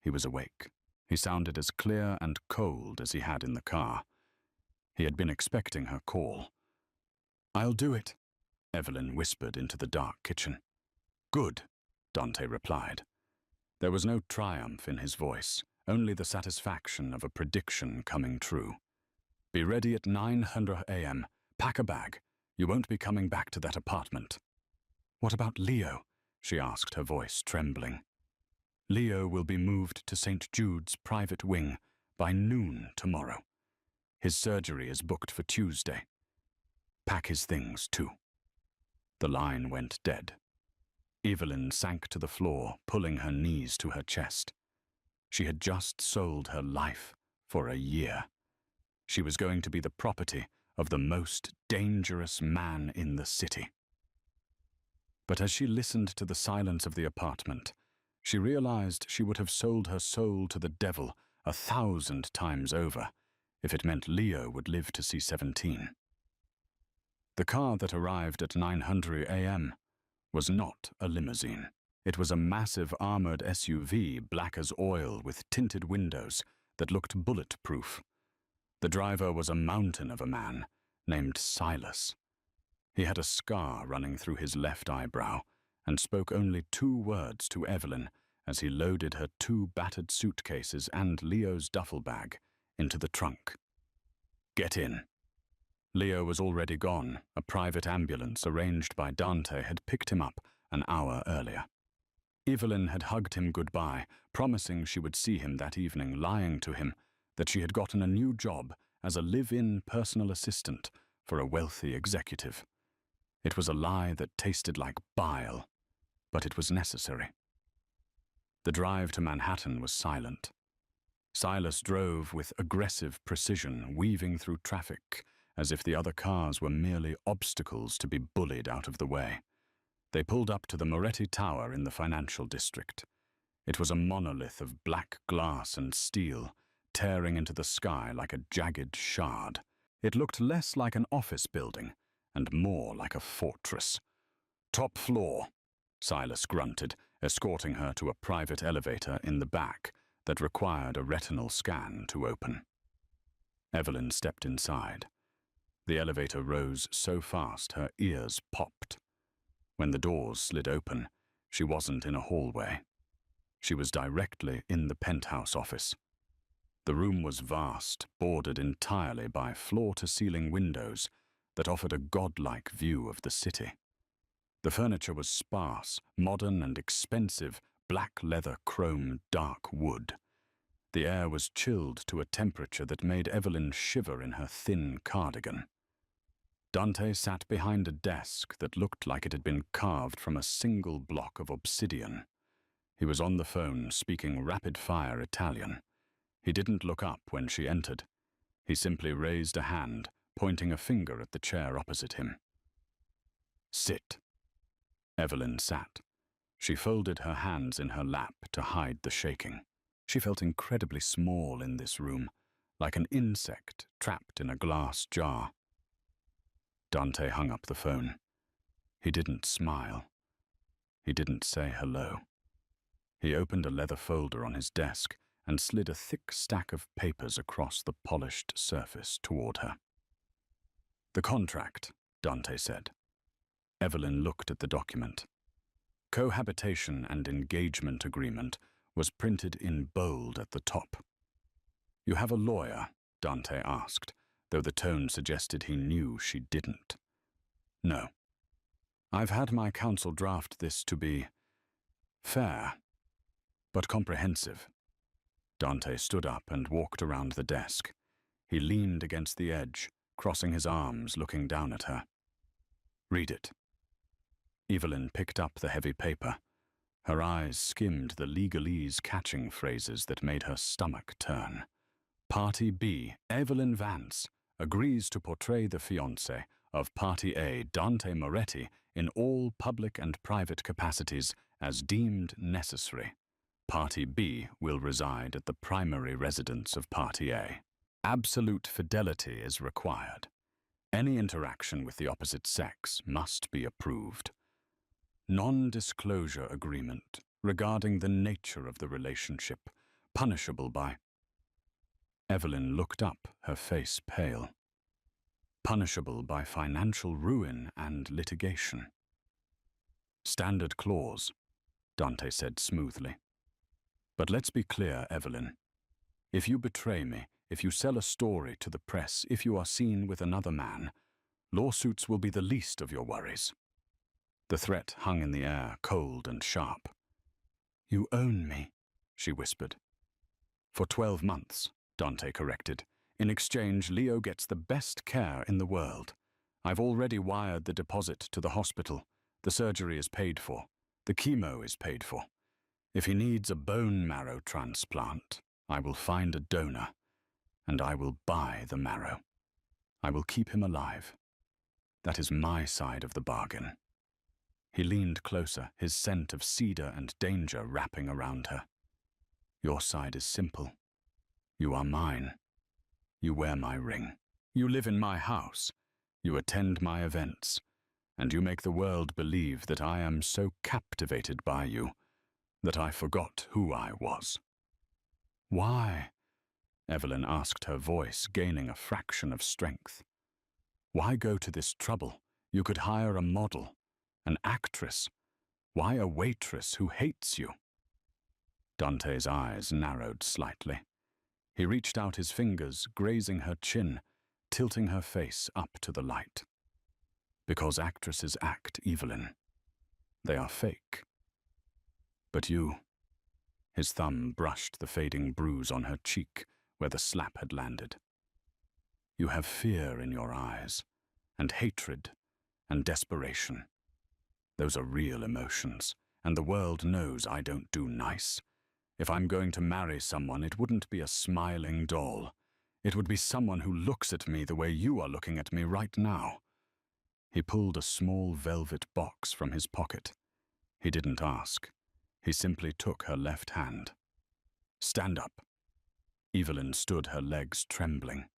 He was awake. He sounded as clear and cold as he had in the car. He had been expecting her call. "I'll do it," Evelyn whispered into the dark kitchen. "Good," Dante replied. There was no triumph in his voice, only the satisfaction of a prediction coming true. "Be ready at 9:00 a.m. Pack a bag. You won't be coming back to that apartment." "What about Leo?" she asked, her voice trembling. "Leo will be moved to St. Jude's private wing by noon tomorrow. His surgery is booked for Tuesday. Pack his things, too." The line went dead. Evelyn sank to the floor, pulling her knees to her chest. She had just sold her life for a year. She was going to be the property of the most dangerous man in the city. But as she listened to the silence of the apartment, she realized she would have sold her soul to the devil 1,000 times over if it meant Leo would live to see 17. The car that arrived at 9:00 a.m. was not a limousine. It was a massive armored SUV, black as oil, with tinted windows that looked bulletproof. The driver was a mountain of a man named Silas. He had a scar running through his left eyebrow and spoke only 2 words to Evelyn as he loaded her 2 battered suitcases and Leo's duffel bag into the trunk. "Get in." Leo was already gone. A private ambulance arranged by Dante had picked him up an hour earlier. Evelyn had hugged him goodbye, promising she would see him that evening, lying to him that she had gotten a new job as a live-in personal assistant for a wealthy executive. It was a lie that tasted like bile, but it was necessary. The drive to Manhattan was silent. Silas drove with aggressive precision, weaving through traffic as if the other cars were merely obstacles to be bullied out of the way. They pulled up to the Moretti Tower in the financial district. It was a monolith of black glass and steel, tearing into the sky like a jagged shard. It looked less like an office building and more like a fortress. "Top floor," Silas grunted, escorting her to a private elevator in the back that required a retinal scan to open. Evelyn stepped inside. The elevator rose so fast her ears popped. When the doors slid open, she wasn't in a hallway. She was directly in the penthouse office. The room was vast, bordered entirely by floor-to-ceiling windows that offered a godlike view of the city. The furniture was sparse, modern and expensive, black leather, chrome, dark wood. The air was chilled to a temperature that made Evelyn shiver in her thin cardigan. Dante sat behind a desk that looked like it had been carved from a single block of obsidian. He was on the phone, speaking rapid-fire Italian. He didn't look up when she entered. He simply raised a hand, pointing a finger at the chair opposite him. "Sit." Evelyn sat. She folded her hands in her lap to hide the shaking. She felt incredibly small in this room, like an insect trapped in a glass jar. Dante hung up the phone. He didn't smile. He didn't say hello. He opened a leather folder on his desk and slid a thick stack of papers across the polished surface toward her. "The contract," Dante said. Evelyn looked at the document. Cohabitation and engagement agreement was printed in bold at the top. "You have a lawyer?" Dante asked, though the tone suggested he knew she didn't. "No. I've had my counsel draft this to be fair, but comprehensive." Dante stood up and walked around the desk. He leaned against the edge, crossing his arms, looking down at her. "Read it." Evelyn picked up the heavy paper. Her eyes skimmed the legalese catching phrases that made her stomach turn. Party B, Evelyn Vance, agrees to portray the fiancé of Party A, Dante Moretti, in all public and private capacities as deemed necessary. Party B will reside at the primary residence of Party A. Absolute fidelity is required. Any interaction with the opposite sex must be approved. Non-disclosure agreement regarding the nature of the relationship, punishable by... Evelyn looked up, her face pale. Punishable by financial ruin and litigation. "Standard clause," Dante said smoothly. "But let's be clear, Evelyn. If you betray me, if you sell a story to the press, if you are seen with another man, lawsuits will be the least of your worries." The threat hung in the air, cold and sharp. "You own me," she whispered. "For 12 months, Dante corrected. "In exchange, Leo gets the best care in the world. I've already wired the deposit to the hospital. The surgery is paid for. The chemo is paid for. If he needs a bone marrow transplant, I will find a donor, and I will buy the marrow. I will keep him alive. That is my side of the bargain." He leaned closer, his scent of cedar and danger wrapping around her. "Your side is simple. You are mine. You wear my ring. You live in my house. You attend my events. And you make the world believe that I am so captivated by you that I forgot who I was." "Why?" Evelyn asked, her voice gaining a fraction of strength. "Why go to this trouble? You could hire a model, an actress. Why a waitress who hates you?" Dante's eyes narrowed slightly. He reached out his fingers, grazing her chin, tilting her face up to the light. "Because actresses act, Evelyn. They are fake. But you..." His thumb brushed the fading bruise on her cheek where the slap had landed. "You have fear in your eyes, and hatred, and desperation. Those are real emotions, and the world knows I don't do nice. If I'm going to marry someone, it wouldn't be a smiling doll. It would be someone who looks at me the way you are looking at me right now." He pulled a small velvet box from his pocket. He didn't ask. He simply took her left hand. "Stand up." Evelyn stood, her legs trembling.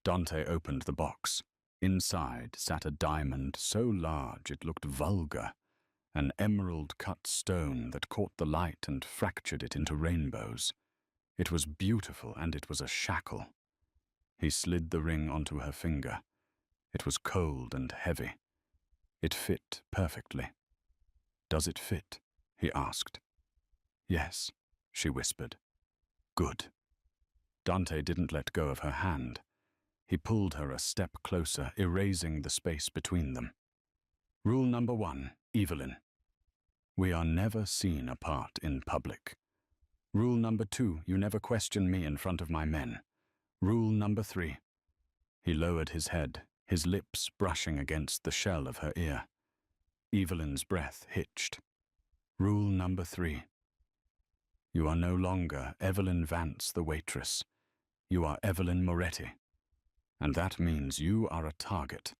Dante opened the box. Inside sat a diamond so large it looked vulgar, an emerald-cut stone that caught the light and fractured it into rainbows. It was beautiful, and it was a shackle. He slid the ring onto her finger. It was cold and heavy. It fit perfectly. "Does it fit?" he asked. "Yes," she whispered. "Good." Dante didn't let go of her hand. He pulled her a step closer, erasing the space between them. "Rule number 1, Evelyn. We are never seen apart in public. Rule number 2, you never question me in front of my men. Rule number 3. He lowered his head, his lips brushing against the shell of her ear. Evelyn's breath hitched. "Rule number 3. You are no longer Evelyn Vance, the waitress. You are Evelyn Moretti. And that means you are a target.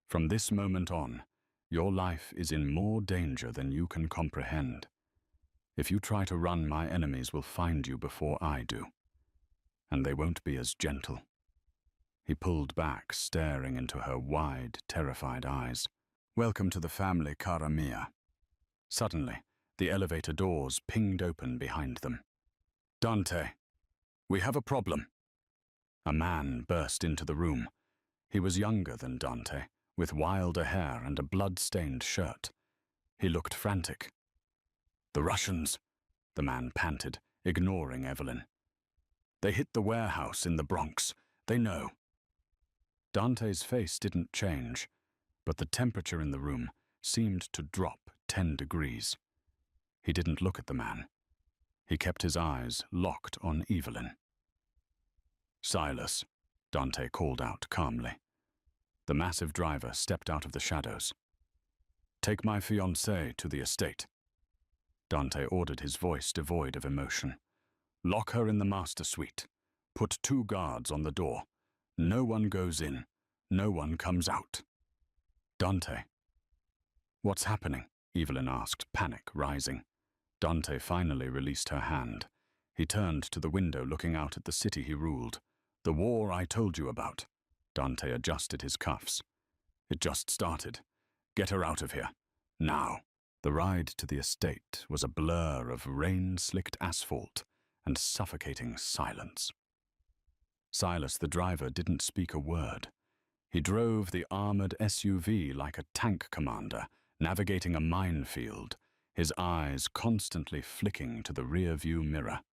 From this moment on, your life is in more danger than you can comprehend. If you try to run, my enemies will find you before I do. And they won't be as gentle." He pulled back, staring into her wide, terrified eyes. "Welcome to the family, cara mia." Suddenly, the elevator doors pinged open behind them. "Dante, we have a problem." A man burst into the room. He was younger than Dante, with wilder hair and a blood-stained shirt. He looked frantic. "The Russians," the man panted, ignoring Evelyn. "They hit the warehouse in the Bronx. They know." Dante's face didn't change, but the temperature in the room seemed to drop 10 degrees. He didn't look at the man. He kept his eyes locked on Evelyn. "Silas," Dante called out calmly. The massive driver stepped out of the shadows. "Take my fiancée to the estate." Dante ordered, his voice devoid of emotion. "Lock her in the master suite. Put 2 guards on the door. No one goes in. No one comes out." "Dante." "What's happening?" Evelyn asked, panic rising. Dante finally released her hand. He turned to the window, looking out at the city he ruled. "The war I told you about." Dante adjusted his cuffs. "It just started. Get her out of here. Now." The ride to the estate was a blur of rain-slicked asphalt and suffocating silence. Silas, the driver, didn't speak a word. He drove the armored SUV like a tank commander, navigating a minefield, his eyes constantly flicking to the rear-view mirror.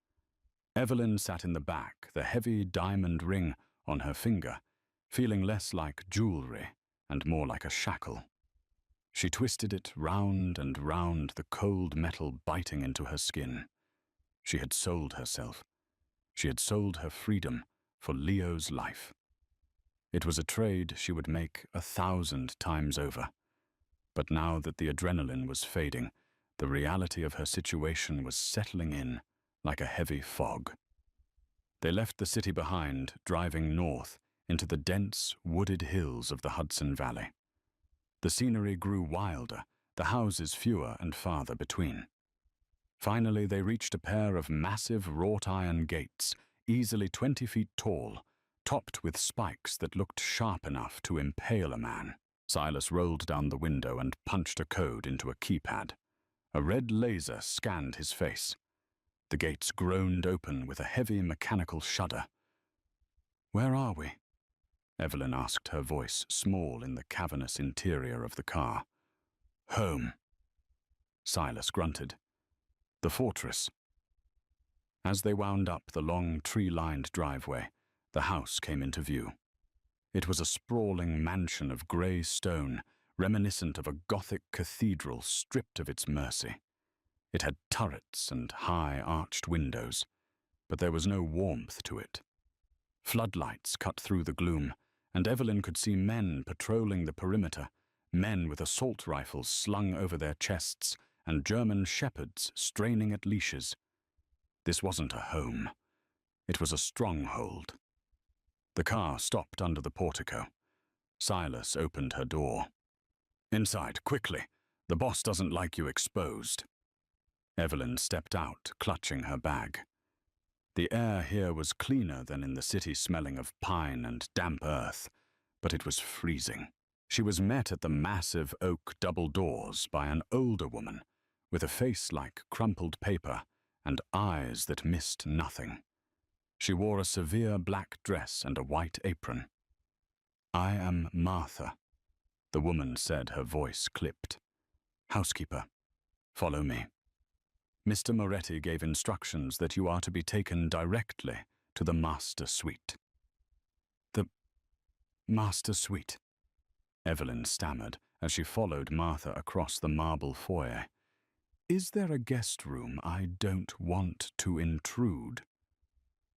Evelyn sat in the back, the heavy diamond ring on her finger, feeling less like jewelry and more like a shackle. She twisted it round and round, the cold metal biting into her skin. She had sold herself. She had sold her freedom for Leo's life. It was a trade she would make 1,000 times over. But now that the adrenaline was fading, the reality of her situation was settling in like a heavy fog. They left the city behind, driving north into the dense, wooded hills of the Hudson Valley. The scenery grew wilder, the houses fewer and farther between. Finally, they reached a pair of massive wrought-iron gates, easily 20 feet tall, topped with spikes that looked sharp enough to impale a man. Silas rolled down the window and punched a code into a keypad. A red laser scanned his face. The gates groaned open with a heavy mechanical shudder. "Where are we?" Evelyn asked, her voice small in the cavernous interior of the car. "Home," Silas grunted. "The fortress." As they wound up the long tree-lined driveway, the house came into view. It was a sprawling mansion of grey stone, reminiscent of a Gothic cathedral stripped of its mercy. It had turrets and high arched windows, but there was no warmth to it. Floodlights cut through the gloom, and Evelyn could see men patrolling the perimeter, men with assault rifles slung over their chests, and German shepherds straining at leashes. This wasn't a home. It was a stronghold. The car stopped under the portico. Silas opened her door. "Inside, quickly. The boss doesn't like you exposed." Evelyn stepped out, clutching her bag. The air here was cleaner than in the city, smelling of pine and damp earth, but it was freezing. She was met at the massive oak double doors by an older woman with a face like crumpled paper and eyes that missed nothing. She wore a severe black dress and a white apron. "I am Martha," the woman said, her voice clipped. "Housekeeper, follow me." Mr. Moretti gave instructions that you are to be taken directly to the master suite. "The master suite?" Evelyn stammered as she followed Martha across the marble foyer. "Is there a guest room I don't want to intrude?"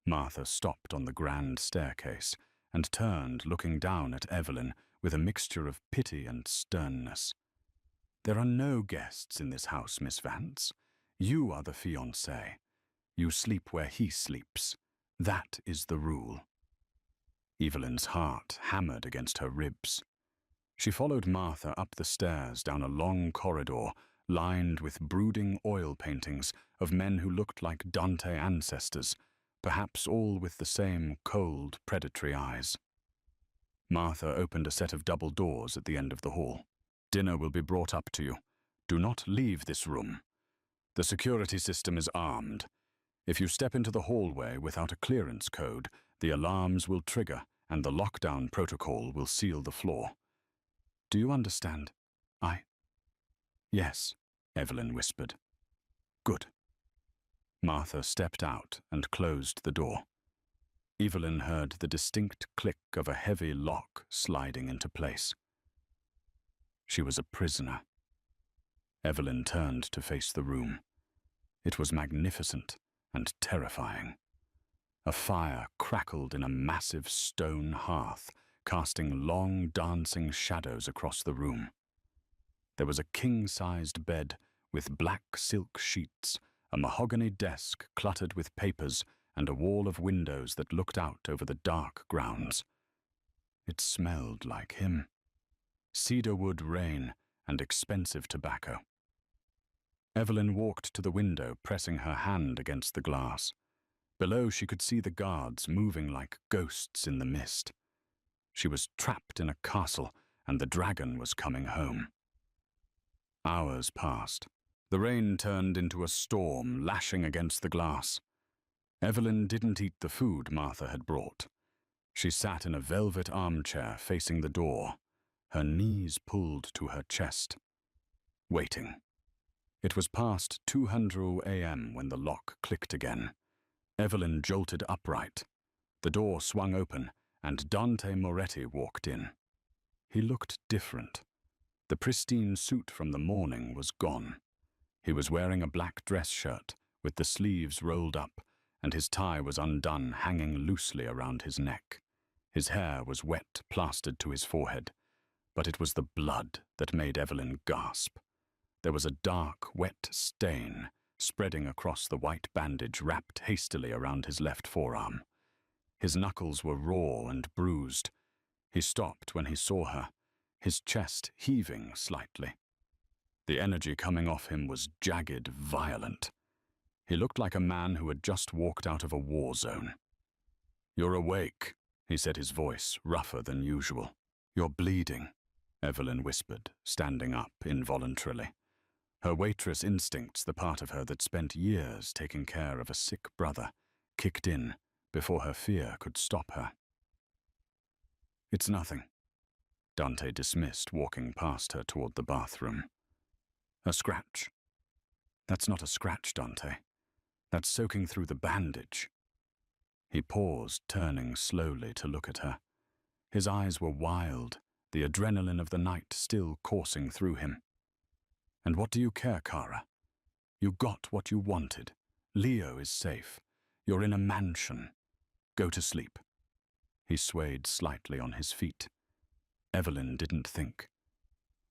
Martha stopped on the grand staircase and turned, looking down at Evelyn with a mixture of pity and sternness. "There are no guests in this house, Miss Vance. You are the fiancée. You sleep where he sleeps. That is the rule." Evelyn's heart hammered against her ribs. She followed Martha up the stairs down a long corridor lined with brooding oil paintings of men who looked like Dante ancestors, perhaps all with the same cold, predatory eyes. Martha opened a set of double doors at the end of the hall. "Dinner will be brought up to you. Do not leave this room. The security system is armed. If you step into the hallway without a clearance code, the alarms will trigger and the lockdown protocol will seal the floor. Do you understand?" "Yes," Evelyn whispered. "Good." Martha stepped out and closed the door. Evelyn heard the distinct click of a heavy lock sliding into place. She was a prisoner. Evelyn turned to face the room. It was magnificent and terrifying. A fire crackled in a massive stone hearth, casting long, dancing shadows across the room. There was a king-sized bed with black silk sheets, a mahogany desk cluttered with papers, and a wall of windows that looked out over the dark grounds. It smelled like him. Cedarwood rain and expensive tobacco. Evelyn walked to the window, pressing her hand against the glass. Below, she could see the guards moving like ghosts in the mist. She was trapped in a castle, and the dragon was coming home. Hours passed. The rain turned into a storm, lashing against the glass. Evelyn didn't eat the food Martha had brought. She sat in a velvet armchair facing the door, her knees pulled to her chest, waiting. It was past 2:00 a.m. when the lock clicked again. Evelyn jolted upright. The door swung open, and Dante Moretti walked in. He looked different. The pristine suit from the morning was gone. He was wearing a black dress shirt with the sleeves rolled up, and his tie was undone, hanging loosely around his neck. His hair was wet, plastered to his forehead, but it was the blood that made Evelyn gasp. There was a dark, wet stain spreading across the white bandage wrapped hastily around his left forearm. His knuckles were raw and bruised. He stopped when he saw her, his chest heaving slightly. The energy coming off him was jagged, violent. He looked like a man who had just walked out of a war zone. "You're awake," he said, his voice rougher than usual. "You're bleeding," Evelyn whispered, standing up involuntarily. Her waitress instincts, the part of her that spent years taking care of a sick brother, kicked in before her fear could stop her. "It's nothing," Dante dismissed, walking past her toward the bathroom. "A scratch." "That's not a scratch, Dante. That's soaking through the bandage." He paused, turning slowly to look at her. His eyes were wild, the adrenaline of the night still coursing through him. "And what do you care, Kara? You got what you wanted. Leo is safe. You're in a mansion. Go to sleep." He swayed slightly on his feet. Evelyn didn't think.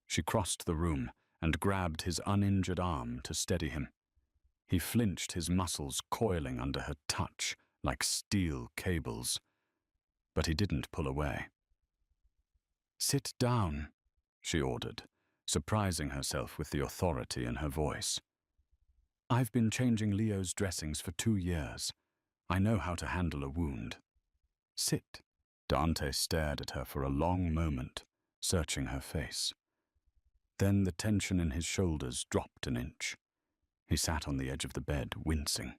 She crossed the room and grabbed his uninjured arm to steady him. He flinched, his muscles coiling under her touch like steel cables. But he didn't pull away. "Sit down," she ordered, surprising herself with the authority in her voice. I've been changing Leo's dressings for 2 years. I know how to handle a wound. Sit. Dante stared at her for a long moment, searching her face. Then the tension in his shoulders dropped an inch. He sat on the edge of the bed, wincing.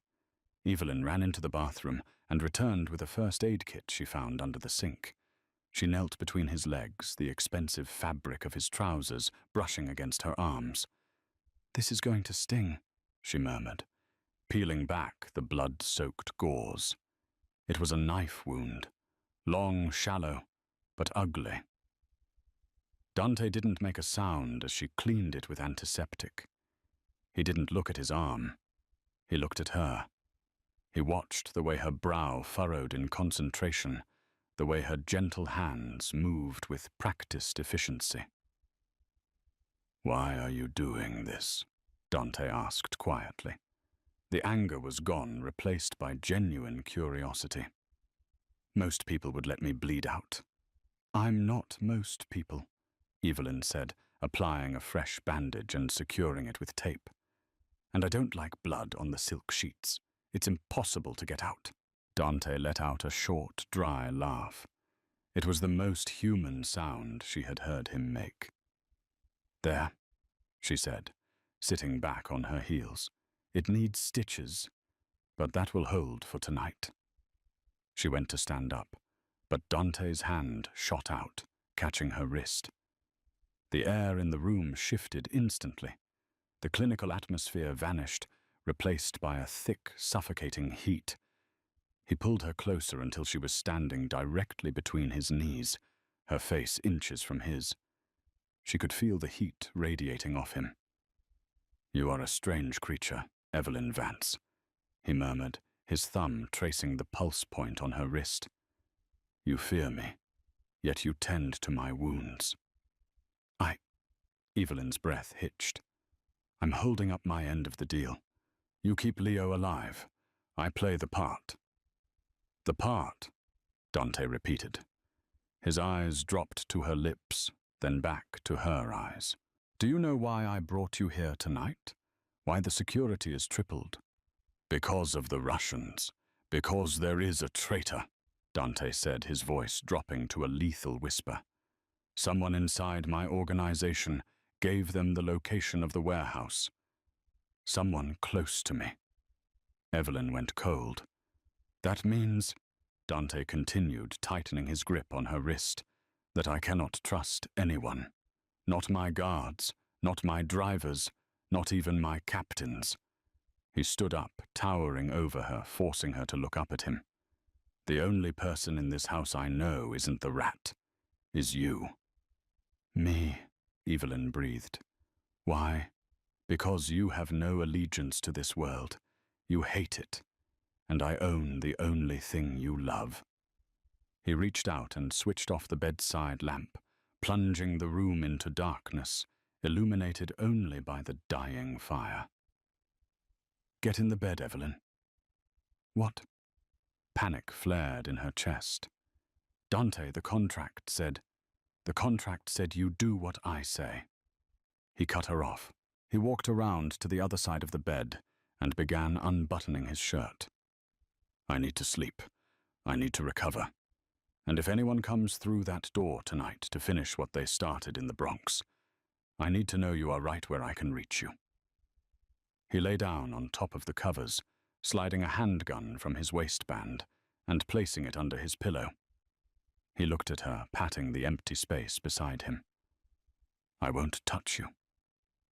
Evelyn ran into the bathroom and returned with a first aid kit she found under the sink. She knelt between his legs, the expensive fabric of his trousers brushing against her arms. "This is going to sting," she murmured, peeling back the blood-soaked gauze. It was a knife wound, long, shallow, but ugly. Dante didn't make a sound as she cleaned it with antiseptic. He didn't look at his arm. He looked at her. He watched the way her brow furrowed in concentration, the way her gentle hands moved with practiced efficiency. "Why are you doing this?" Dante asked quietly. The anger was gone, replaced by genuine curiosity. "Most people would let me bleed out." "I'm not most people," Evelyn said, applying a fresh bandage and securing it with tape. "And I don't like blood on the silk sheets. It's impossible to get out." Dante let out a short, dry laugh. It was the most human sound she had heard him make. "There," she said, sitting back on her heels. "It needs stitches, but that will hold for tonight." She went to stand up, but Dante's hand shot out, catching her wrist. The air in the room shifted instantly. The clinical atmosphere vanished, replaced by a thick, suffocating heat. He pulled her closer until she was standing directly between his knees, her face inches from his. She could feel the heat radiating off him. "You are a strange creature, Evelyn Vance," he murmured, his thumb tracing the pulse point on her wrist. "You fear me, yet you tend to my wounds." Evelyn's breath hitched. "I'm holding up my end of the deal. You keep Leo alive. I play the part." "The part," Dante repeated. His eyes dropped to her lips, then back to her eyes. "Do you know why I brought you here tonight? Why the security is tripled?" "Because of the Russians. Because there is a traitor," Dante said, his voice dropping to a lethal whisper. "Someone inside my organization gave them the location of the warehouse. Someone close to me." Evelyn went cold. "That means," Dante continued, tightening his grip on her wrist, "that I cannot trust anyone. Not my guards, not my drivers, not even my captains." He stood up, towering over her, forcing her to look up at him. "The only person in this house I know isn't the rat, is you." "Me," Evelyn breathed. "Why? Because you have no allegiance to this world. You hate it, and I own the only thing you love." He reached out and switched off the bedside lamp, plunging the room into darkness, illuminated only by the dying fire. "Get in the bed, Evelyn." "What?" Panic flared in her chest. "Dante, the contract said you do what I say." He cut her off. He walked around to the other side of the bed and began unbuttoning his shirt. "I need to sleep. I need to recover. And if anyone comes through that door tonight to finish what they started in the Bronx, I need to know you are right where I can reach you." He lay down on top of the covers, sliding a handgun from his waistband and placing it under his pillow. He looked at her, patting the empty space beside him. "I won't touch you,"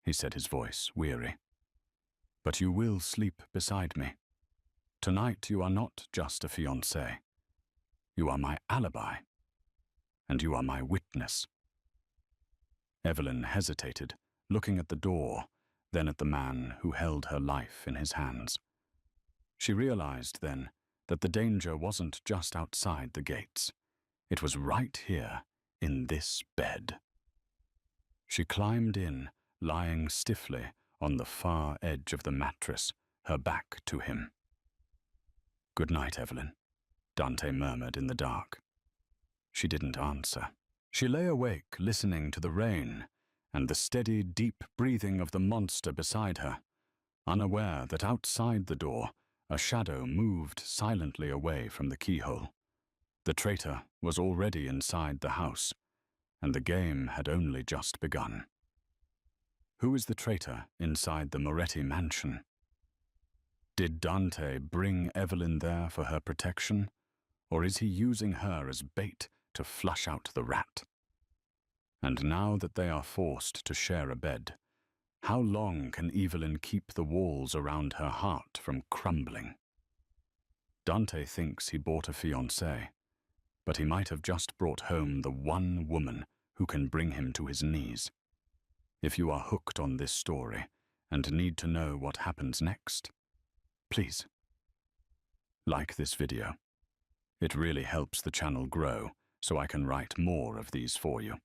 he said, his voice weary. "But you will sleep beside me. Tonight you are not just a fiancée. You are my alibi, and you are my witness." Evelyn hesitated, looking at the door, then at the man who held her life in his hands. She realized then that the danger wasn't just outside the gates. It was right here, in this bed. She climbed in, lying stiffly on the far edge of the mattress, her back to him. "Good night, Evelyn," Dante murmured in the dark. She didn't answer. She lay awake, listening to the rain and the steady, deep breathing of the monster beside her, unaware that outside the door, a shadow moved silently away from the keyhole. The traitor was already inside the house, and the game had only just begun. Who is the traitor inside the Moretti mansion? Did Dante bring Evelyn there for her protection, or is he using her as bait to flush out the rat? And now that they are forced to share a bed, how long can Evelyn keep the walls around her heart from crumbling? Dante thinks he bought a fiancée, but he might have just brought home the one woman who can bring him to his knees. If you are hooked on this story and need to know what happens next, please like this video. It really helps the channel grow so I can write more of these for you.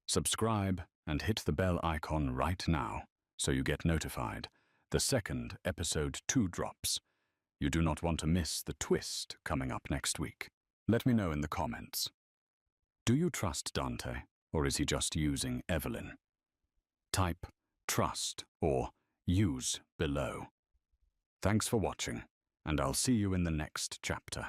Subscribe and hit the bell icon right now so you get notified the second episode 2 drops. You do not want to miss the twist coming up next week. Let me know in the comments. Do you trust Dante, or is he just using Evelyn? Type trust or use below. Thanks for watching, and I'll see you in the next chapter.